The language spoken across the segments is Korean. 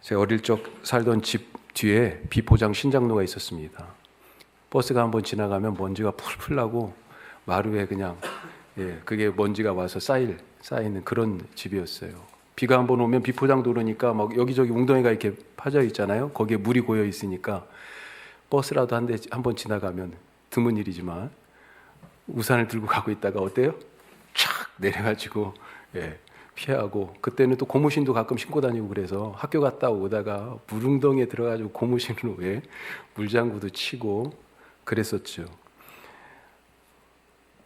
제가 어릴 적 살던 집 뒤에 비포장 신장로가 있었습니다. 버스가 한번 지나가면 먼지가 풀풀 나고 마루에 그냥 그게 먼지가 와서 쌓이는 그런 집이었어요. 비가 한번 오면 비포장 도로니까 막 여기저기 웅덩이가 이렇게 파져 있잖아요. 거기에 물이 고여 있으니까 버스라도 한번 지나가면 드문 일이지만 우산을 들고 가고 있다가 어때요? 촥 내려가지고 피하고, 그때는 또 고무신도 가끔 신고 다니고 그래서 학교 갔다 오다가 물웅덩이에 들어가지고 고무신으로 물장구도 치고 그랬었죠.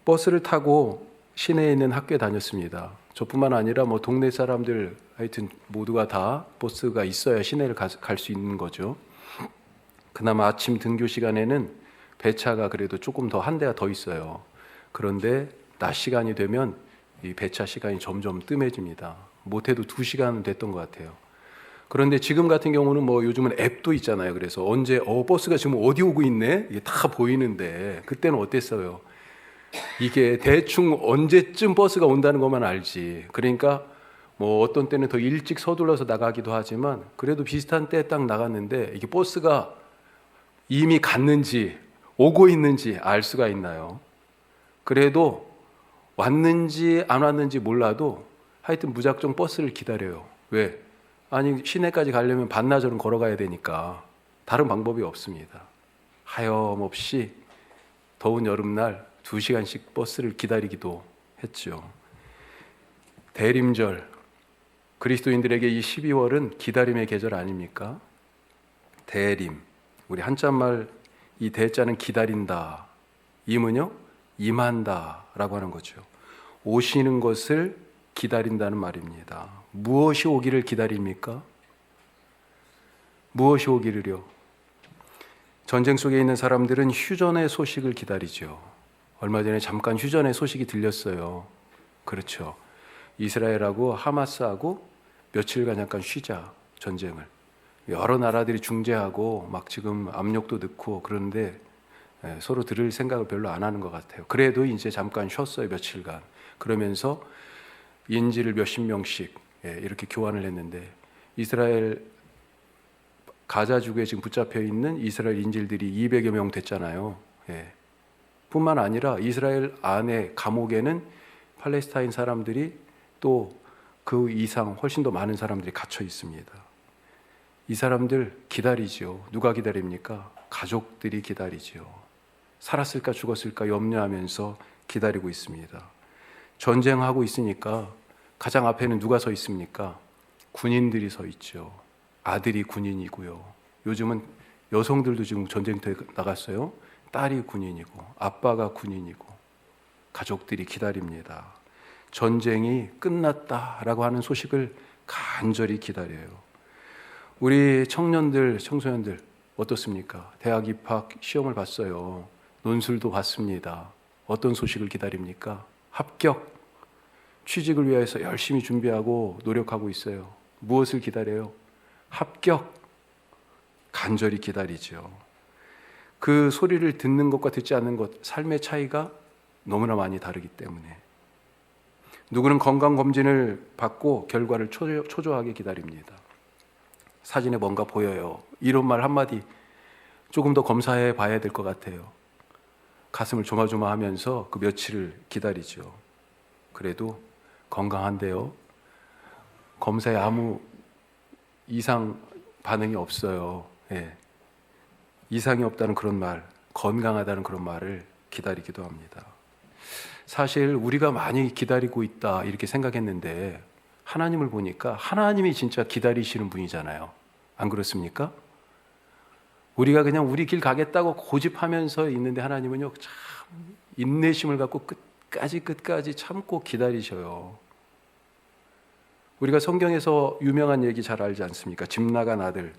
버스를 타고 시내에 있는 학교에 다녔습니다. 저뿐만 아니라 뭐 동네 사람들 하여튼 모두가 다 버스가 있어야 시내를 갈 수 있는 거죠. 그나마 아침 등교 시간에는 배차가 그래도 조금 더 한 대가 더 있어요. 그런데 낮 시간이 되면 이 배차 시간이 점점 뜸해집니다. 못해도 2시간은 됐던 것 같아요. 그런데 지금 같은 경우는 뭐 요즘은 앱도 있잖아요. 그래서 언제 버스가 지금 어디 오고 있네? 이게 다 보이는데 그때는 어땠어요? 이게 대충 언제쯤 버스가 온다는 것만 알지. 그러니까 뭐 어떤 때는 더 일찍 서둘러서 나가기도 하지만 그래도 비슷한 때에 딱 나갔는데 이게 버스가 이미 갔는지 오고 있는지 알 수가 있나요? 그래도 왔는지 안 왔는지 몰라도 하여튼 무작정 버스를 기다려요. 왜? 아니 시내까지 가려면 반나절은 걸어가야 되니까 다른 방법이 없습니다. 하염없이 더운 여름날 2시간씩 버스를 기다리기도 했죠. 대림절, 그리스도인들에게 이 12월은 기다림의 계절 아닙니까? 대림, 우리 한자말 이 대자는 기다린다, 임은요 임한다 라고 하는 거죠. 오시는 것을 기다린다는 말입니다. 무엇이 오기를 기다립니까? 무엇이 오기를요? 전쟁 속에 있는 사람들은 휴전의 소식을 기다리죠. 얼마 전에 잠깐 휴전의 소식이 들렸어요. 그렇죠. 이스라엘하고 하마스하고 며칠간 잠깐 쉬자, 전쟁을. 여러 나라들이 중재하고 막 지금 압력도 넣고 그런데 서로 들을 생각을 별로 안 하는 것 같아요. 그래도 이제 잠깐 쉬었어요, 며칠간. 그러면서 인질을 몇십 명씩 이렇게 교환을 했는데 이스라엘 가자지구에 지금 붙잡혀 있는 이스라엘 인질들이 200여 명 됐잖아요. 뿐만 아니라 이스라엘 안에 감옥에는 팔레스타인 사람들이 또 그 이상 훨씬 더 많은 사람들이 갇혀 있습니다. 이 사람들 기다리죠. 누가 기다립니까? 가족들이 기다리죠. 살았을까 죽었을까 염려하면서 기다리고 있습니다. 전쟁하고 있으니까 가장 앞에는 누가 서 있습니까? 군인들이 서 있죠. 아들이 군인이고요. 요즘은 여성들도 지금 전쟁터에 나갔어요. 딸이 군인이고 아빠가 군인이고 가족들이 기다립니다. 전쟁이 끝났다라고 하는 소식을 간절히 기다려요. 우리 청년들, 청소년들 어떻습니까? 대학 입학 시험을 봤어요. 논술도 봤습니다. 어떤 소식을 기다립니까? 합격, 취직을 위해서 열심히 준비하고 노력하고 있어요. 무엇을 기다려요? 합격, 간절히 기다리죠. 그 소리를 듣는 것과 듣지 않는 것, 삶의 차이가 너무나 많이 다르기 때문에 누구는 건강검진을 받고 결과를 초조하게 기다립니다. 사진에 뭔가 보여요. 이런 말 한마디 조금 더 검사해 봐야 될 것 같아요. 가슴을 조마조마하면서 그 며칠을 기다리죠. 그래도 건강한데요. 검사에 아무 이상 반응이 없어요. 이상이 없다는 그런 말, 건강하다는 그런 말을 기다리기도 합니다. 사실 우리가 많이 기다리고 있다 이렇게 생각했는데 하나님을 보니까 하나님이 진짜 기다리시는 분이잖아요. 안 그렇습니까? 우리가 그냥 우리 길 가겠다고 고집하면서 있는데 하나님은요 참 인내심을 갖고 끝까지 참고 기다리셔요. 우리가 성경에서 유명한 얘기 잘 알지 않습니까? 집 나간 아들,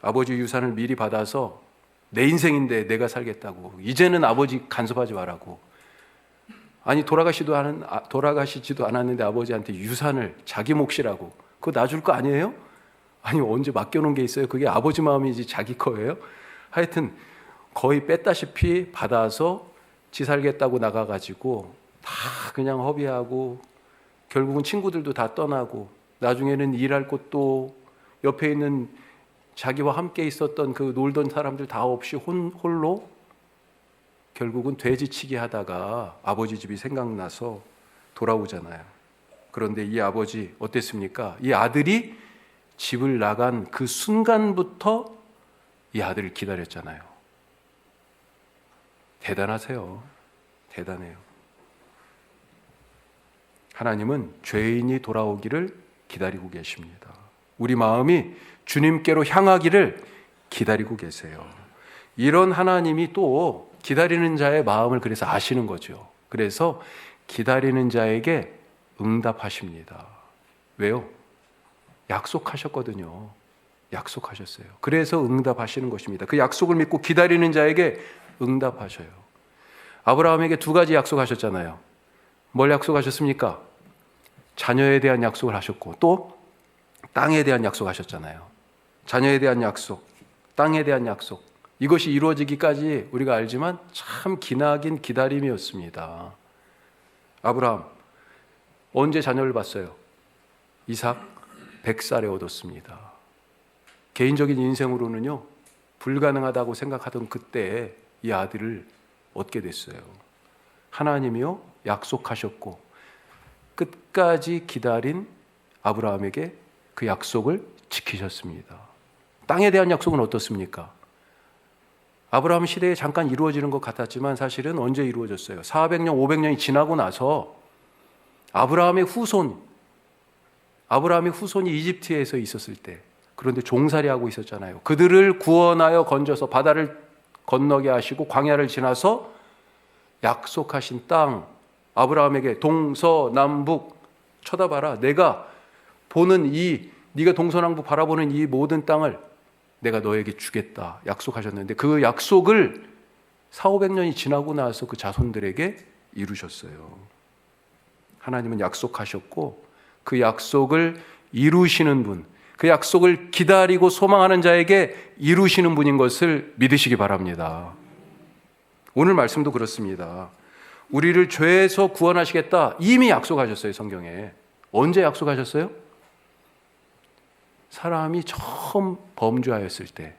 아버지 유산을 미리 받아서 내 인생인데 내가 살겠다고 이제는 아버지 간섭하지 말라고. 아니 돌아가시지도 않았는데 아버지한테 유산을 자기 몫이라고 그거 놔줄 거 아니에요? 아니 언제 맡겨놓은 게 있어요? 그게 아버지 마음이지 자기 거예요? 하여튼 거의 뺐다시피 받아서 지 살겠다고 나가가지고 다 그냥 허비하고 결국은 친구들도 다 떠나고 나중에는 일할 곳도 옆에 있는 자기와 함께 있었던 그 놀던 사람들 다 없이 홀로 결국은 돼지치기 하다가 아버지 집이 생각나서 돌아오잖아요. 그런데 이 아버지 어땠습니까? 이 아들이 집을 나간 그 순간부터 이 아들을 기다렸잖아요. 대단하세요. 대단해요. 하나님은 죄인이 돌아오기를 기다리고 계십니다. 우리 마음이 주님께로 향하기를 기다리고 계세요. 이런 하나님이 또 기다리는 자의 마음을 그래서 아시는 거죠. 그래서 기다리는 자에게 응답하십니다. 왜요? 약속하셨거든요. 약속하셨어요. 그래서 응답하시는 것입니다. 그 약속을 믿고 기다리는 자에게 응답하셔요. 아브라함에게 두 가지 약속하셨잖아요. 뭘 약속하셨습니까? 자녀에 대한 약속을 하셨고 또 땅에 대한 약속하셨잖아요. 자녀에 대한 약속, 땅에 대한 약속. 이것이 이루어지기까지 우리가 알지만 참 기나긴 기다림이었습니다. 아브라함 언제 자녀를 봤어요? 이삭 100살에 얻었습니다. 개인적인 인생으로는요, 불가능하다고 생각하던 그때 이 아들을 얻게 됐어요. 하나님이요 약속하셨고 끝까지 기다린 아브라함에게 그 약속을 지키셨습니다. 땅에 대한 약속은 어떻습니까? 아브라함 시대에 잠깐 이루어지는 것 같았지만 사실은 언제 이루어졌어요? 400년, 500년이 지나고 나서 아브라함의 후손이 이집트에서 있었을 때, 그런데 종살이하고 있었잖아요. 그들을 구원하여 건져서 바다를 건너게 하시고 광야를 지나서 약속하신 땅, 아브라함에게 동서남북 쳐다봐라. 내가 보는 네가 동서남북 바라보는 이 모든 땅을 내가 너에게 주겠다 약속하셨는데 그 약속을 400~500년이 지나고 나서 그 자손들에게 이루셨어요. 하나님은 약속하셨고 그 약속을 이루시는 분, 그 약속을 기다리고 소망하는 자에게 이루시는 분인 것을 믿으시기 바랍니다. 오늘 말씀도 그렇습니다. 우리를 죄에서 구원하시겠다 이미 약속하셨어요. 성경에. 언제 약속하셨어요? 사람이 처음 범죄하였을 때.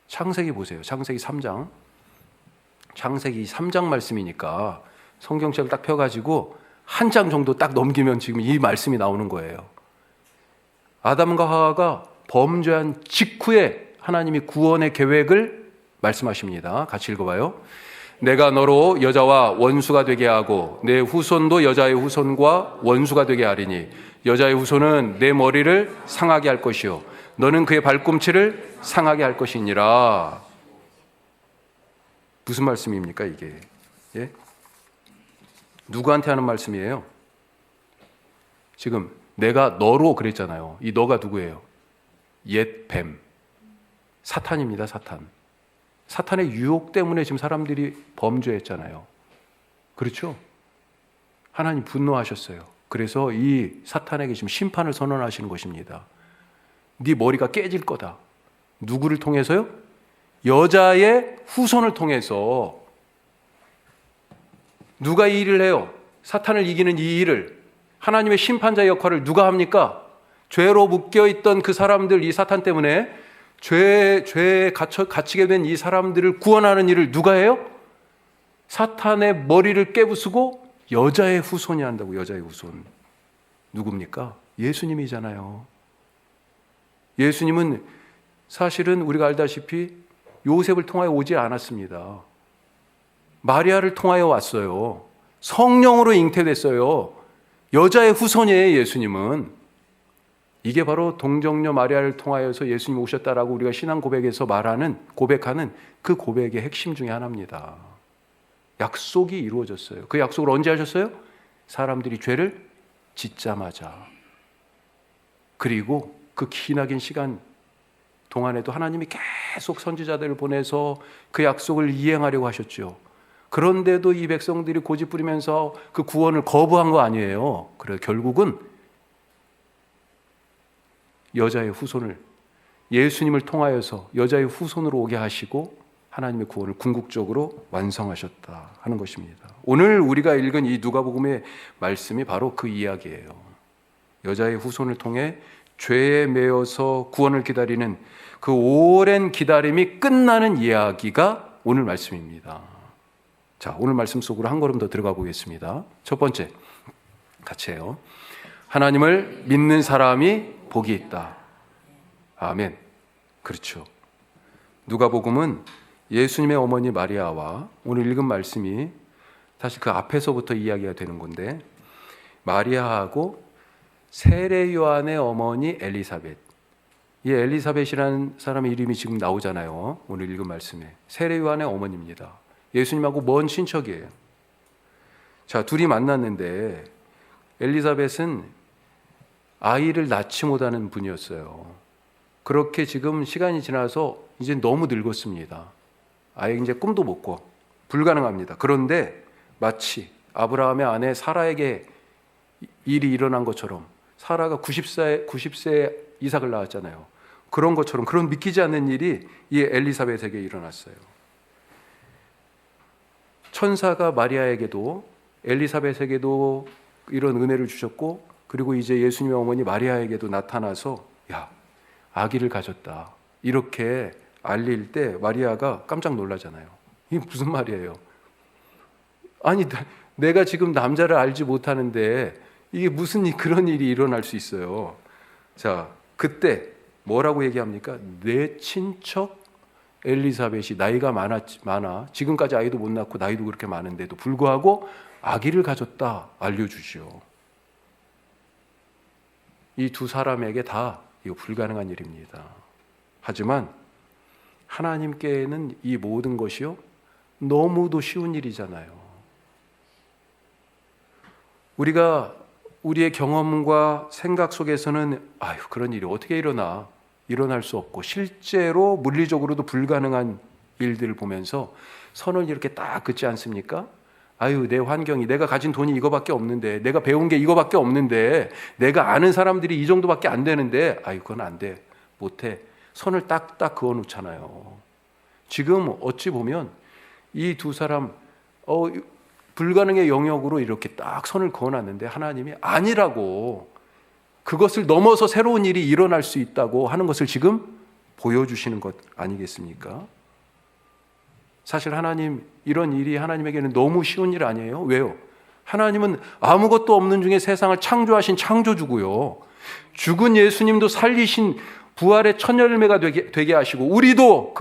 창세기 보세요. 창세기 3장. 창세기 3장 말씀이니까 성경책을 딱 펴가지고 한 장 정도 딱 넘기면 지금 이 말씀이 나오는 거예요. 아담과 하와가 범죄한 직후에 하나님이 구원의 계획을 말씀하십니다. 같이 읽어봐요. 내가 너로 여자와 원수가 되게 하고 내 후손도 여자의 후손과 원수가 되게 하리니 여자의 후손은 내 머리를 상하게 할 것이요 너는 그의 발꿈치를 상하게 할 것이니라. 무슨 말씀입니까 이게? 예? 누구한테 하는 말씀이에요? 지금 내가 너로 그랬잖아요. 이 너가 누구예요? 옛 뱀, 사탄입니다. 사탄의 유혹 때문에 지금 사람들이 범죄했잖아요. 그렇죠? 하나님 분노하셨어요. 그래서 이 사탄에게 지금 심판을 선언하시는 것입니다. 네 머리가 깨질 거다. 누구를 통해서요? 여자의 후손을 통해서. 누가 이 일을 해요? 사탄을 이기는 이 일을, 하나님의 심판자의 역할을 누가 합니까? 죄로 묶여있던 그 사람들, 이 사탄 때문에 죄에 갇히게 된 이 사람들을 구원하는 일을 누가 해요? 사탄의 머리를 깨부수고 여자의 후손이 한다고. 여자의 후손 누굽니까? 예수님이잖아요. 예수님은 사실은 우리가 알다시피 요셉을 통하여 오지 않았습니다. 마리아를 통하여 왔어요. 성령으로 잉태됐어요. 여자의 후손이에요. 예수님은. 이게 바로 동정녀 마리아를 통하여서 예수님이 오셨다라고 우리가 신앙 고백에서 고백하는 그 고백의 핵심 중에 하나입니다. 약속이 이루어졌어요. 그 약속을 언제 하셨어요? 사람들이 죄를 짓자마자. 그리고 그 기나긴 시간 동안에도 하나님이 계속 선지자들을 보내서 그 약속을 이행하려고 하셨죠. 그런데도 이 백성들이 고집부리면서 그 구원을 거부한 거 아니에요. 그래서 결국은 여자의 후손을, 예수님을 통하여서 여자의 후손으로 오게 하시고 하나님의 구원을 궁극적으로 완성하셨다 하는 것입니다. 오늘 우리가 읽은 이 누가복음의 말씀이 바로 그 이야기예요. 여자의 후손을 통해 죄에 매여서 구원을 기다리는 그 오랜 기다림이 끝나는 이야기가 오늘 말씀입니다. 자, 오늘 말씀 속으로 한 걸음 더 들어가 보겠습니다. 첫 번째, 같이 해요. 하나님을 믿는 사람이 복이 있다. 아멘. 그렇죠. 누가복음은 예수님의 어머니 마리아와 오늘 읽은 말씀이 사실 그 앞에서부터 이야기가 되는 건데, 마리아하고 세례 요한의 어머니 엘리사벳, 이 엘리사벳이라는 사람의 이름이 지금 나오잖아요. 오늘 읽은 말씀에 세례 요한의 어머니입니다. 예수님하고 먼 친척이에요. 자, 둘이 만났는데 엘리사벳은 아이를 낳지 못하는 분이었어요. 그렇게 지금 시간이 지나서 이제 너무 늙었습니다. 아예 이제 꿈도 못 꿔. 불가능합니다. 그런데 마치 아브라함의 아내 사라에게 일이 일어난 것처럼, 사라가 90세에 이삭을 낳았잖아요. 그런 것처럼, 그런 믿기지 않는 일이 이 엘리사벳에게 일어났어요. 천사가 마리아에게도 엘리사벳에게도 이런 은혜를 주셨고, 그리고 이제 예수님의 어머니 마리아에게도 나타나서 야, 아기를 가졌다 이렇게 알릴 때 마리아가 깜짝 놀라잖아요. 이게 무슨 말이에요? 아니, 내가 지금 남자를 알지 못하는데 이게 무슨 그런 일이 일어날 수 있어요. 자, 그때 뭐라고 얘기합니까? 내 친척 엘리사벳이 나이가 많아 지금까지 아이도 못 낳고 나이도 그렇게 많은데도 불구하고 아기를 가졌다 알려주죠. 이 두 사람에게 다 이거 불가능한 일입니다. 하지만 하나님께는 이 모든 것이요 너무도 쉬운 일이잖아요. 우리가 우리의 경험과 생각 속에서는 아유, 그런 일이 어떻게 일어날 수 없고, 실제로 물리적으로도 불가능한 일들을 보면서 선을 이렇게 딱 긋지 않습니까? 아유, 내 환경이, 내가 가진 돈이 이거밖에 없는데, 내가 배운 게 이거밖에 없는데, 내가 아는 사람들이 이 정도밖에 안 되는데, 아유, 그건 안 돼, 못해. 선을 딱딱 그어 놓잖아요. 지금 어찌 보면 이 두 사람 불가능의 영역으로 이렇게 딱 선을 그어놨는데 하나님이 아니라고, 그것을 넘어서 새로운 일이 일어날 수 있다고 하는 것을 지금 보여주시는 것 아니겠습니까? 사실 하나님, 이런 일이 하나님에게는 너무 쉬운 일 아니에요? 왜요? 하나님은 아무것도 없는 중에 세상을 창조하신 창조주고요, 죽은 예수님도 살리신 부활의 첫 열매가 되게 하시고, 우리도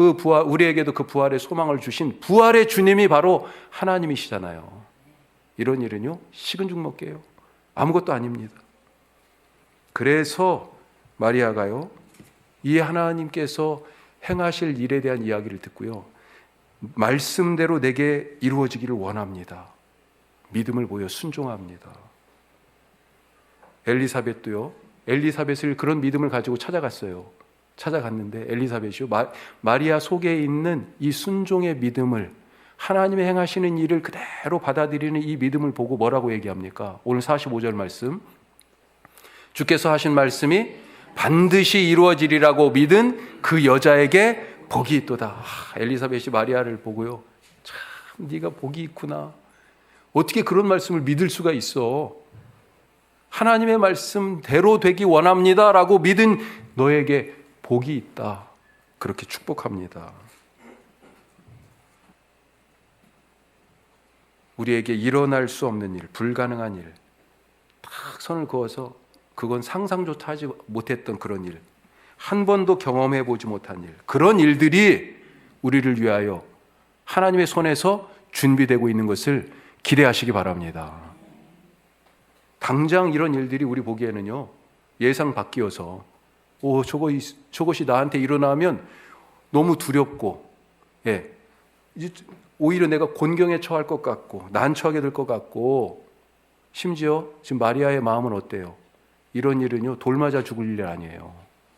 우리에게도 그 부활의 소망을 주신 부활의 주님이 바로 하나님이시잖아요. 이런 일은요 식은 죽 먹게요, 아무것도 아닙니다. 그래서 마리아가요 이 하나님께서 행하실 일에 대한 이야기를 듣고요, 말씀대로 내게 이루어지기를 원합니다. 믿음을 보여 순종합니다. 엘리사벳도요, 엘리사벳을 그런 믿음을 가지고 찾아갔는데 엘리사벳이요 마리아 속에 있는 이 순종의 믿음을, 하나님의 행하시는 일을 그대로 받아들이는 이 믿음을 보고 뭐라고 얘기합니까? 오늘 45절 말씀, 주께서 하신 말씀이 반드시 이루어지리라고 믿은 그 여자에게 복이 있도다. 엘리사벳이 마리아를 보고요, 참 네가 복이 있구나, 어떻게 그런 말씀을 믿을 수가 있어, 하나님의 말씀대로 되기 원합니다 라고 믿은 너에게 복이 있다, 그렇게 축복합니다. 우리에게 일어날 수 없는 일, 불가능한 일, 딱 선을 그어서 그건 상상조차 하지 못했던 그런 일, 한 번도 경험해 보지 못한 일, 그런 일들이 우리를 위하여 하나님의 손에서 준비되고 있는 것을 기대하시기 바랍니다. 당장 이런 일들이 우리 보기에는요 예상 밖이어서 저것이 나한테 일어나면 너무 두렵고, 오히려 내가 곤경에 처할 것 같고 난처하게 될 것 같고, 심지어 지금 마리아의 마음은 어때요? 이런 일은요 돌 맞아 죽을 일 아니에요.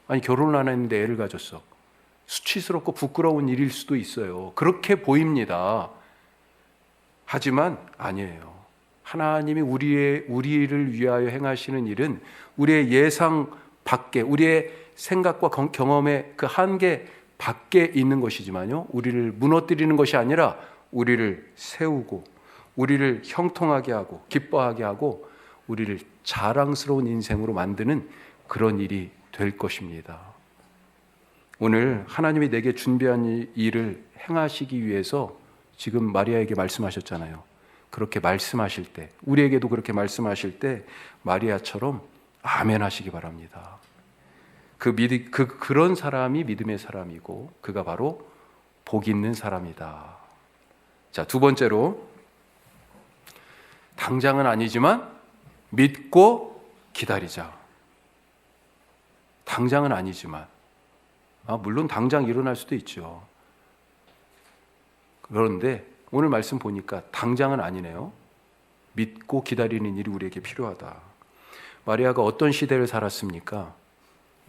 아니, 결혼을 안 했는데 애를 가졌어. 수치스럽고 부끄러운 일일 수도 있어요. 그렇게 보입니다. 하지만 아니에요. 하나님이 우리를 위하여 행하시는 일은 우리의 예상 밖에, 우리의 생각과 경험의 그 한계 밖에 있는 것이지만요, 우리를 무너뜨리는 것이 아니라 우리를 세우고, 우리를 형통하게 하고 기뻐하게 하고, 우리를 자랑스러운 인생으로 만드는 그런 일이 될 것입니다. 오늘 하나님이 내게 준비한 일을 행하시기 위해서 지금 마리아에게 말씀하셨잖아요. 그렇게 말씀하실 때, 우리에게도 그렇게 말씀하실 때 마리아처럼 아멘 하시기 바랍니다. 그런 사람이 믿음의 사람이고 그가 바로 복 있는 사람이다. 자, 두 번째로 당장은 아니지만 믿고 기다리자. 당장은 아니지만 물론 당장 일어날 수도 있죠. 그런데 오늘 말씀 보니까 당장은 아니네요. 믿고 기다리는 일이 우리에게 필요하다. 마리아가 어떤 시대를 살았습니까?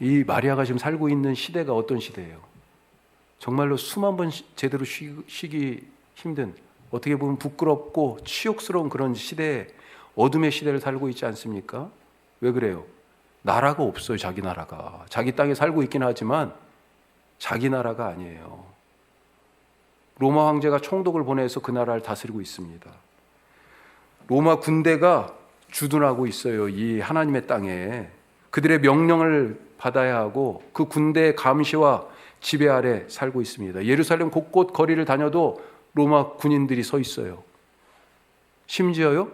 이 마리아가 지금 살고 있는 시대가 어떤 시대예요? 정말로 수만 번 제대로 쉬기 힘든, 어떻게 보면 부끄럽고 치욕스러운 그런 시대에, 어둠의 시대를 살고 있지 않습니까? 왜 그래요? 나라가 없어요. 자기 나라가. 자기 땅에 살고 있긴 하지만 자기 나라가 아니에요. 로마 황제가 총독을 보내서 그 나라를 다스리고 있습니다. 로마 군대가 주둔하고 있어요. 이 하나님의 땅에. 그들의 명령을 받아야 하고 그 군대의 감시와 지배 아래 살고 있습니다. 예루살렘 곳곳 거리를 다녀도 로마 군인들이 서 있어요. 심지어요,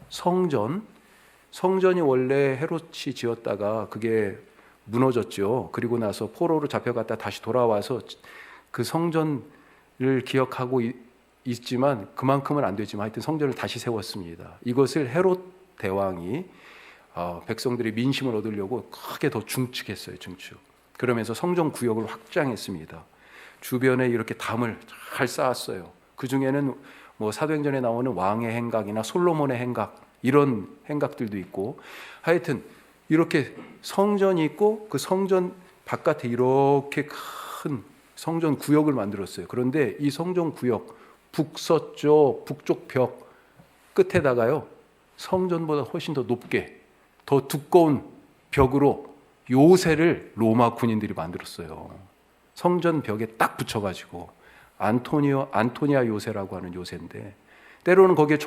성전이 원래 헤롯이 지었다가 그게 무너졌죠. 그리고 나서 포로로 잡혀갔다 다시 돌아와서 그 성전을 기억하고 있지만 그만큼은 안 되지만 하여튼 성전을 다시 세웠습니다. 이것을 헤롯 대왕이 백성들의 민심을 얻으려고 크게 더 중축했어요. 중축. 그러면서 성전 구역을 확장했습니다. 주변에 이렇게 담을 잘 쌓았어요. 그 중에는 뭐 사도행전에 나오는 왕의 행각이나 솔로몬의 행각, 이런 행각들도 있고, 하여튼 이렇게 성전이 있고 그 성전 바깥에 이렇게 큰 성전 구역을 만들었어요. 그런데 이 성전 구역 북서쪽 북쪽 벽 끝에다가요, 성전보다 훨씬 더 높게 더 두꺼운 벽으로 요새를 로마 군인들이 만들었어요. 성전 벽에 딱 붙여가지고 안토니아 요새라고 하는 요새인데, 때로는 거기에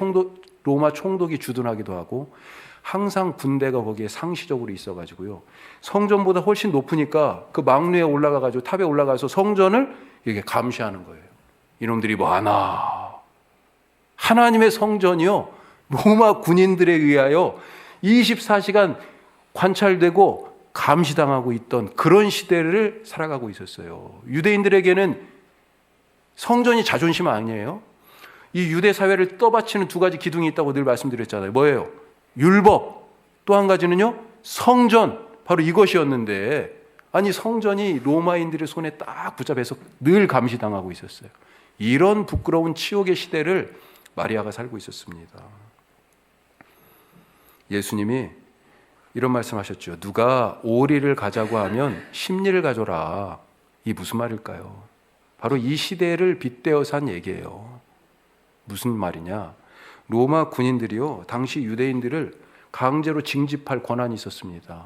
로마 총독이 주둔하기도 하고, 항상 군대가 거기에 상시적으로 있어가지고요, 성전보다 훨씬 높으니까 그 망루에 올라가가지고 탑에 올라가서 성전을 이렇게 감시하는 거예요. 이놈들이 뭐 하나. 하나님의 성전이요, 로마 군인들에 의하여 24시간 관찰되고 감시당하고 있던 그런 시대를 살아가고 있었어요. 유대인들에게는 성전이 자존심 아니에요? 이 유대 사회를 떠받치는 두 가지 기둥이 있다고 늘 말씀드렸잖아요. 뭐예요? 율법, 또 한 가지는요, 성전. 바로 이것이었는데, 아니 성전이 로마인들의 손에 딱 붙잡혀서 늘 감시당하고 있었어요. 이런 부끄러운 치욕의 시대를 마리아가 살고 있었습니다. 예수님이 이런 말씀하셨죠. 누가 오리를 가자고 하면 십리를 가져라. 이 무슨 말일까요? 바로 이 시대를 빗대어서 한 얘기예요. 무슨 말이냐? 로마 군인들이요, 당시 유대인들을 강제로 징집할 권한이 있었습니다.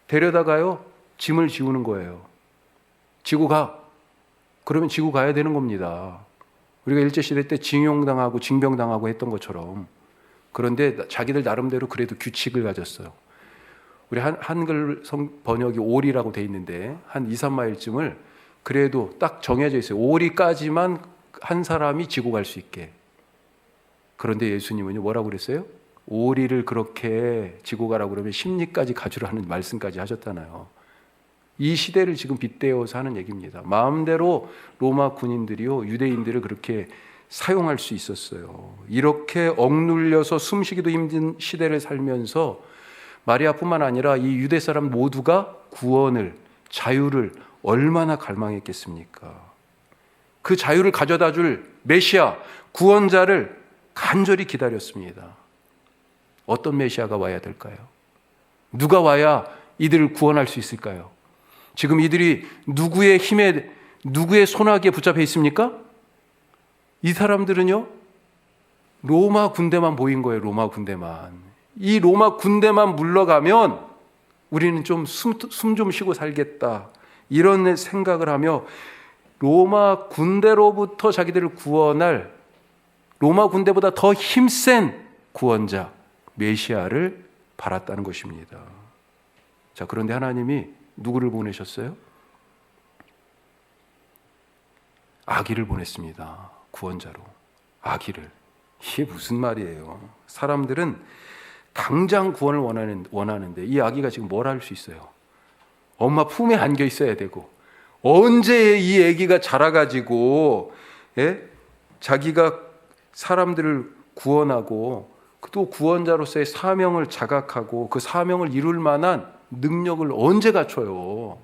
데려다가요, 짐을 지우는 거예요. 지고 가. 그러면 지고 가야 되는 겁니다. 우리가 일제시대 때 징용당하고 징병당하고 했던 것처럼. 그런데 자기들 나름대로 그래도 규칙을 가졌어요. 우리 한글 번역이 오리라고 돼 있는데 한 2, 3마일쯤을 그래도 딱 정해져 있어요. 오리까지만 한 사람이 지고 갈 수 있게. 그런데 예수님은 뭐라고 그랬어요? 오리를 그렇게 지고 가라고 그러면 십리까지 가주라는 말씀까지 하셨잖아요. 이 시대를 지금 빗대어서 하는 얘기입니다. 마음대로 로마 군인들이요, 유대인들을 그렇게 사용할 수 있었어요. 이렇게 억눌려서 숨쉬기도 힘든 시대를 살면서 마리아뿐만 아니라 이 유대 사람 모두가 구원을, 자유를 얼마나 갈망했겠습니까? 그 자유를 가져다 줄 메시아, 구원자를 간절히 기다렸습니다. 어떤 메시아가 와야 될까요? 누가 와야 이들을 구원할 수 있을까요? 지금 이들이 누구의 힘에, 누구의 손아귀에 붙잡혀 있습니까? 이 사람들은요, 로마 군대만 보인 거예요. 로마 군대만. 이 로마 군대만 물러가면 우리는 좀 숨 좀 쉬고 살겠다, 이런 생각을 하며 로마 군대로부터 자기들을 구원할, 로마 군대보다 더 힘센 구원자, 메시아를 바랐다는 것입니다. 자, 그런데 하나님이 누구를 보내셨어요? 아기를 보냈습니다. 구원자로. 아기를. 이게 무슨 말이에요? 사람들은 당장 구원을 원하는데 이 아기가 지금 뭘 할 수 있어요? 엄마 품에 안겨 있어야 되고, 언제 이 아기가 자라가지고 자기가 사람들을 구원하고 또 구원자로서의 사명을 자각하고 그 사명을 이룰 만한 능력을 언제 갖춰요?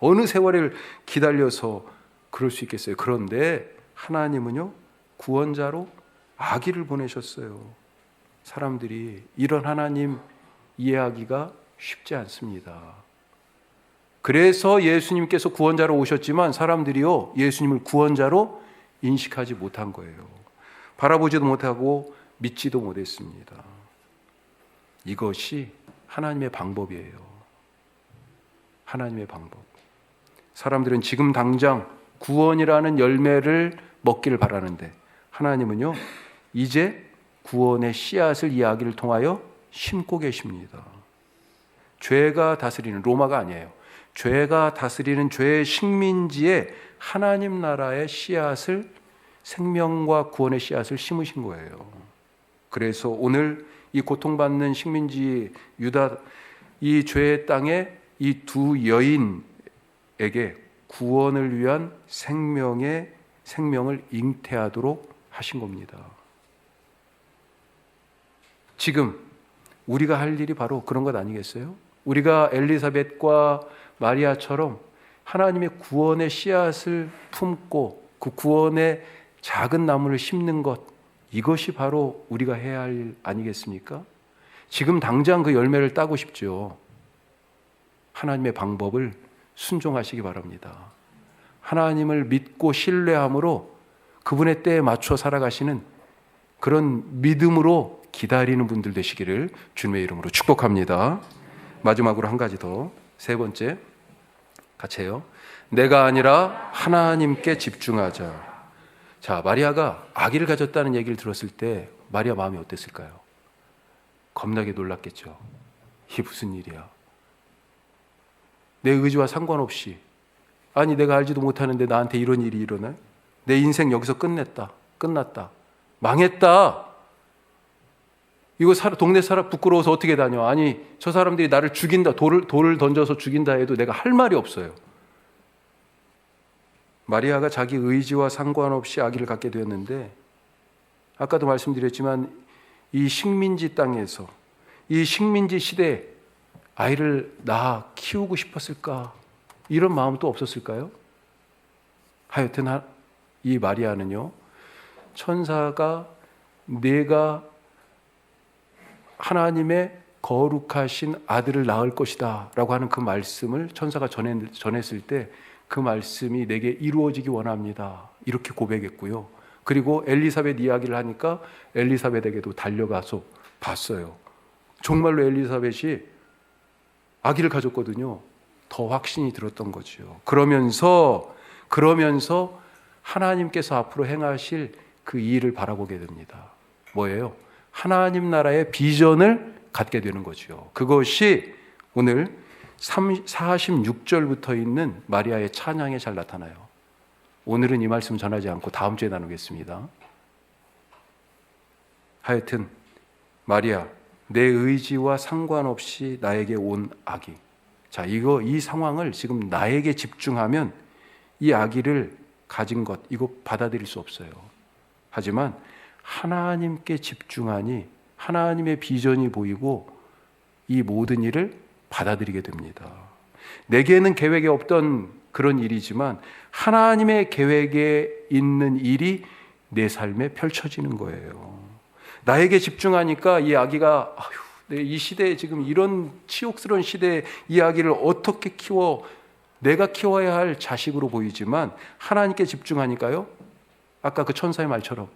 어느 세월을 기다려서 그럴 수 있겠어요? 그런데 하나님은요, 구원자로 아기를 보내셨어요. 사람들이 이런 하나님 이해하기가 쉽지 않습니다. 그래서 예수님께서 구원자로 오셨지만 사람들이요, 예수님을 구원자로 인식하지 못한 거예요. 바라보지도 못하고 믿지도 못했습니다. 이것이 하나님의 방법이에요. 하나님의 방법. 사람들은 지금 당장 구원이라는 열매를 먹기를 바라는데 하나님은요, 이제 구원의 씨앗을 이 아기를 통하여 심고 계십니다. 죄가 다스리는, 로마가 아니에요. 죄가 다스리는 죄의 식민지에 하나님 나라의 씨앗을, 생명과 구원의 씨앗을 심으신 거예요. 그래서 오늘 이 고통받는 식민지 유다, 이 죄의 땅에 이 두 여인에게 구원을 위한 생명을 잉태하도록 하신 겁니다. 지금 우리가 할 일이 바로 그런 것 아니겠어요? 우리가 엘리사벳과 마리아처럼 하나님의 구원의 씨앗을 품고 그 구원의 작은 나무를 심는 것, 이것이 바로 우리가 해야 할 일 아니겠습니까? 지금 당장 그 열매를 따고 싶죠. 하나님의 방법을 순종하시기 바랍니다. 하나님을 믿고 신뢰함으로 그분의 때에 맞춰 살아가시는 그런 믿음으로 기다리는 분들 되시기를 주님의 이름으로 축복합니다. 마지막으로 한 가지 더, 세 번째, 같이 해요. 내가 아니라 하나님께 집중하자. 자, 마리아가 아기를 가졌다는 얘기를 들었을 때 마리아 마음이 어땠을까요? 겁나게 놀랐겠죠. 이게 무슨 일이야? 내 의지와 상관없이, 아니 내가 알지도 못하는데 나한테 이런 일이 일어나? 내 인생 여기서 끝났다, 망했다. 이거 동네 사람 부끄러워서 어떻게 다녀? 아니 저 사람들이 나를 죽인다, 돌을 던져서 죽인다 해도 내가 할 말이 없어요. 마리아가 자기 의지와 상관없이 아기를 갖게 되었는데, 아까도 말씀드렸지만 이 식민지 땅에서, 이 식민지 시대에 아이를 낳아 키우고 싶었을까? 이런 마음도 없었을까요? 하여튼 이 마리아는요, 천사가 내가 하나님의 거룩하신 아들을 낳을 것이다 라고 하는 그 말씀을 천사가 전했을 때 그 말씀이 내게 이루어지기 원합니다, 이렇게 고백했고요. 그리고 엘리사벳 이야기를 하니까 엘리사벳에게도 달려가서 봤어요. 정말로 엘리사벳이 아기를 가졌거든요. 더 확신이 들었던 거죠. 그러면서 하나님께서 앞으로 행하실 그 일을 바라보게 됩니다. 뭐예요? 하나님 나라의 비전을 갖게 되는 거죠. 그것이 오늘 46절부터 있는 마리아의 찬양에 잘 나타나요. 오늘은 이 말씀 전하지 않고 다음 주에 나누겠습니다. 하여튼 마리아, 내 의지와 상관없이 나에게 온 아기. 자, 이 상황을 지금 나에게 집중하면 이 아기를 가진 것, 이거 받아들일 수 없어요. 하지만 하나님께 집중하니 하나님의 비전이 보이고 이 모든 일을 받아들이게 됩니다. 내게는 계획에 없던 그런 일이지만 하나님의 계획에 있는 일이 내 삶에 펼쳐지는 거예요. 나에게 집중하니까 이 아기가 이 시대에, 지금 이런 치욕스러운 시대에 이 아기를 어떻게 내가 키워야 할 자식으로 보이지만 하나님께 집중하니까요, 아까 그 천사의 말처럼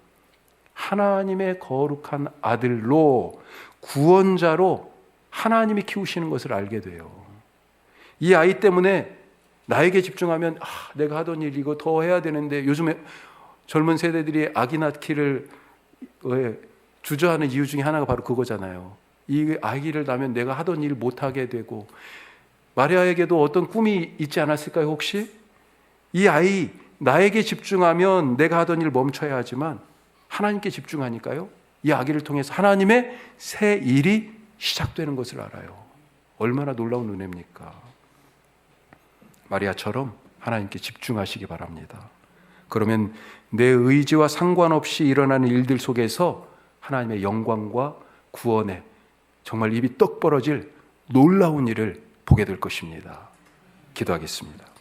하나님의 거룩한 아들로, 구원자로 하나님이 키우시는 것을 알게 돼요. 이 아이 때문에 나에게 집중하면 내가 하던 일 이거 더 해야 되는데, 요즘에 젊은 세대들이 아기 낳기를 주저하는 이유 중에 하나가 바로 그거잖아요. 이 아기를 낳으면 내가 하던 일 못하게 되고 마리아에게도 어떤 꿈이 있지 않았을까요? 혹시 이 아이 나에게 집중하면 내가 하던 일 멈춰야 하지만 하나님께 집중하니까요, 이 아기를 통해서 하나님의 새 일이 시작되는 것을 알아요. 얼마나 놀라운 은혜입니까? 마리아처럼 하나님께 집중하시기 바랍니다. 그러면 내 의지와 상관없이 일어나는 일들 속에서 하나님의 영광과 구원에 정말 입이 떡 벌어질 놀라운 일을 보게 될 것입니다. 기도하겠습니다.